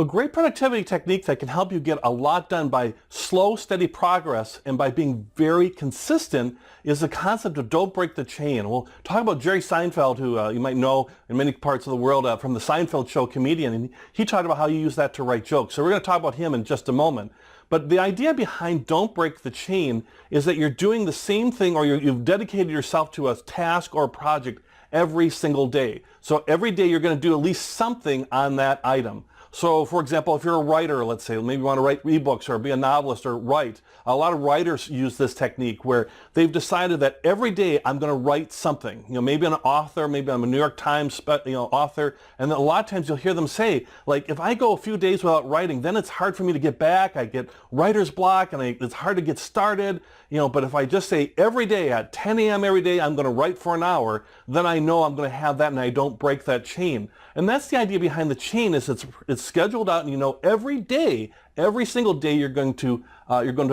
A great productivity technique that can help you get a lot done by slow, steady progress and by being very consistent is the concept of don't break the chain. We'll talk about Jerry Seinfeld, who you might know in many parts of the world from the Seinfeld show, comedian, and he talked about how you use that to write jokes. So we're going to talk about him in just a moment. But the idea behind don't break the chain is that you're doing the same thing, or you've dedicated yourself to a task or a project every single day. So every day you're going to do at least something on that item. So, for example, if you're a writer, let's say, maybe you want to write ebooks or be a novelist or write. A lot of writers use this technique where they've decided that every day I'm going to write something. Maybe I'm an author, maybe I'm a New York Times author, and then a lot of times you'll hear them say, like, if I go a few days without writing, then it's hard for me to get back. I get writer's block, and it's hard to get started. But if I just say every day at 10 a.m. every day I'm going to write for an hour, then I know I'm going to have that, and I don't break that chain. And that's the idea behind the chain. Is it's scheduled out, and every day, every single day you're going to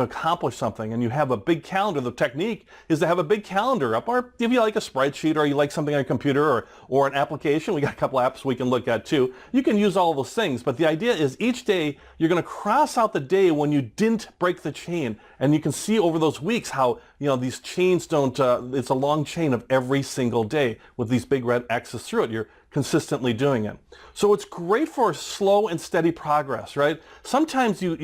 accomplish something, and you have a big calendar. The technique is to have a big calendar up, or if you like a spreadsheet, or you like something on a computer, or an application. We got a couple apps we can look at too. You can use all those things, but the idea is each day you're going to cross out the day when you didn't break the chain, and you can see over those weeks how these chains don't. It's a long chain of every single day with these big red X's through it. You're consistently doing it. So it's great for slow and steady progress, right? Sometimes you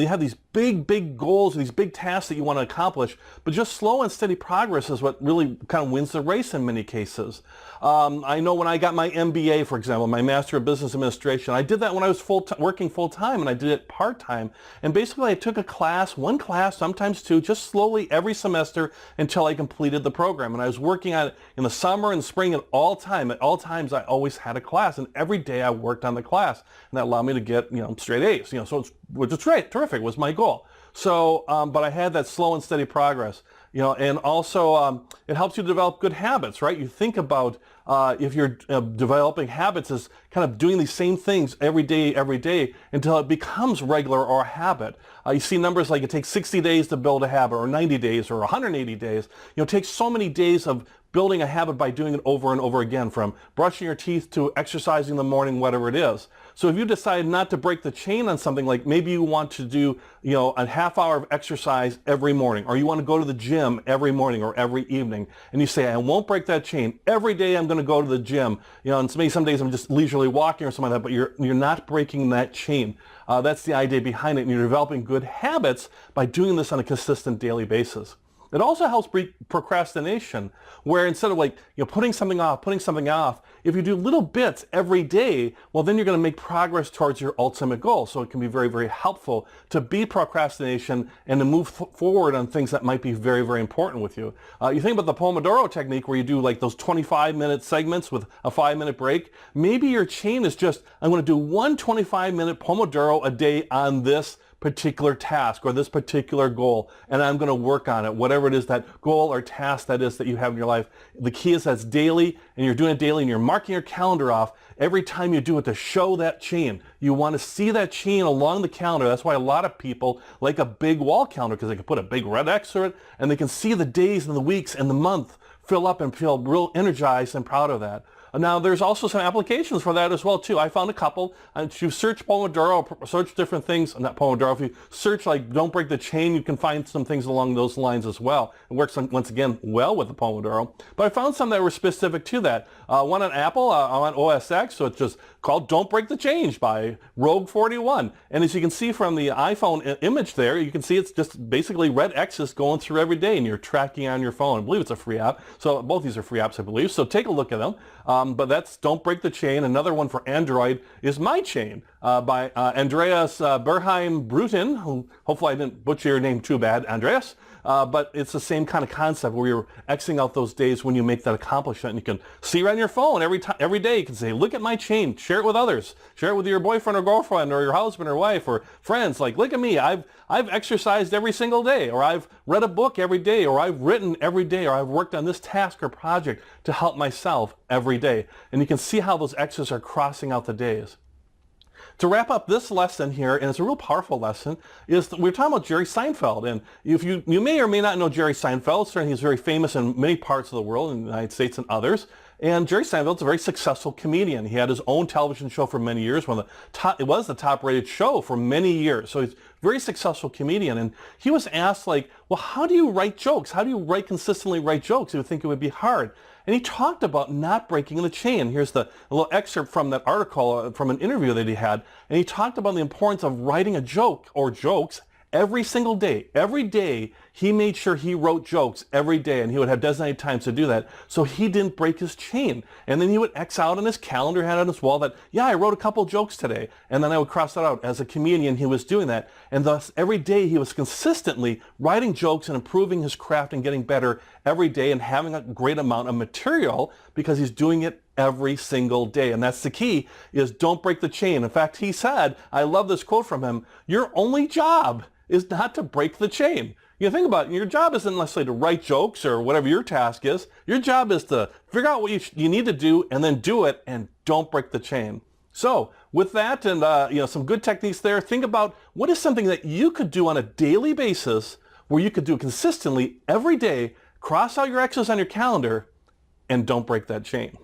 have these big goals, these big tasks that you want to accomplish, but just slow and steady progress is what really kind of wins the race in many cases. I know when I got my MBA, for example, my Master of Business Administration, I did that when I was working full-time, and I did it part-time. And basically I took one class, sometimes two, just slowly every semester until I completed the program. And I was working on it in the summer and spring and all time. At all times I always had a class, and every day I worked on the class, and that allowed me to get straight A's. Which is terrific, was my goal. So, but I had that slow and steady progress. And also it helps you develop good habits, right? You think about if you're developing habits as kind of doing these same things every day until it becomes regular or a habit. You see numbers like it takes 60 days to build a habit, or 90 days, or 180 days. It takes so many days of building a habit by doing it over and over again, from brushing your teeth to exercising in the morning, whatever it is. So if you decide not to break the chain on something, like maybe you want to do, a half hour of exercise every morning, or you want to go to the gym every morning or every evening, and you say, I won't break that chain. Every day I'm going to go to the gym. And maybe some days I'm just leisurely walking or something like that, but you're not breaking that chain. That's the idea behind it, and you're developing good habits by doing this on a consistent daily basis. It also helps break procrastination, where instead of putting something off, if you do little bits every day, well, then you're going to make progress towards your ultimate goal. So it can be very, very helpful to beat procrastination and to move forward on things that might be very, very important with you. You think about the Pomodoro technique, where you do like those 25-minute segments with a 5-minute break. Maybe your chain is just, I'm going to do one 25-minute Pomodoro a day on this particular task or this particular goal, and I'm going to work on it, whatever it is, that goal or task that is that you have in your life. The key is that's daily, and you're doing it daily, and you're marking your calendar off every time you do it to show that chain. You want to see that chain along the calendar. That's why a lot of people like a big wall calendar, because they can put a big red X through it, and they can see the days and the weeks and the month fill up and feel real energized and proud of that. Now, there's also some applications for that as well, too. I found a couple. If you search Pomodoro, search different things, not Pomodoro, if you search like don't break the chain, you can find some things along those lines as well. It works, once again, well with the Pomodoro. But I found some that were specific to that. One on Apple, on OS X, so it's just called Don't Break the Chain by Rogue41. And as you can see from the iPhone image there, you can see it's just basically red X's going through every day, and you're tracking on your phone. I believe it's a free app. So both these are free apps, I believe. So take a look at them. But that's Don't Break the Chain. Another one for Android is My Chain by Andreas Berheim-Brutin, who hopefully I didn't butcher your name too bad, Andreas. But it's the same kind of concept where you're Xing out those days when you make that accomplishment. And you can see it on your phone every day. You can say, look at my chain, share it with others, share it with your boyfriend or girlfriend or your husband or wife or friends. Like, look at me, I've exercised every single day, or I've read a book every day, or I've written every day, or I've worked on this task or project to help myself every day. And you can see how those X's are crossing out the days. To wrap up this lesson here, and it's a real powerful lesson, is that we're talking about Jerry Seinfeld. And if you may or may not know Jerry Seinfeld, certainly he's very famous in many parts of the world, in the United States and others. And Jerry Seinfeld's a very successful comedian. He had his own television show for many years. It was the top-rated show for many years. So he's a very successful comedian. And he was asked, like, well, how do you write jokes? How do you consistently write jokes? You would think it would be hard. And he talked about not breaking the chain. Here's a little excerpt from that article from an interview that he had. And he talked about the importance of writing a joke or jokes every single day. Every day, he made sure he wrote jokes every day, and he would have designated times to do that, so he didn't break his chain. And then he would X out on his calendar, had on his wall that, yeah, I wrote a couple jokes today, and then I would cross that out. As a comedian, he was doing that, and thus every day he was consistently writing jokes and improving his craft and getting better every day and having a great amount of material because he's doing it every single day. And that's the key, is don't break the chain. In fact, he said, I love this quote from him, your only job is not to break the chain. You think about it, your job isn't necessarily to write jokes or whatever your task is. Your job is to figure out what you need to do and then do it, and don't break the chain. So with that and some good techniques there, think about what is something that you could do on a daily basis where you could do consistently every day, cross out your X's on your calendar, and don't break that chain.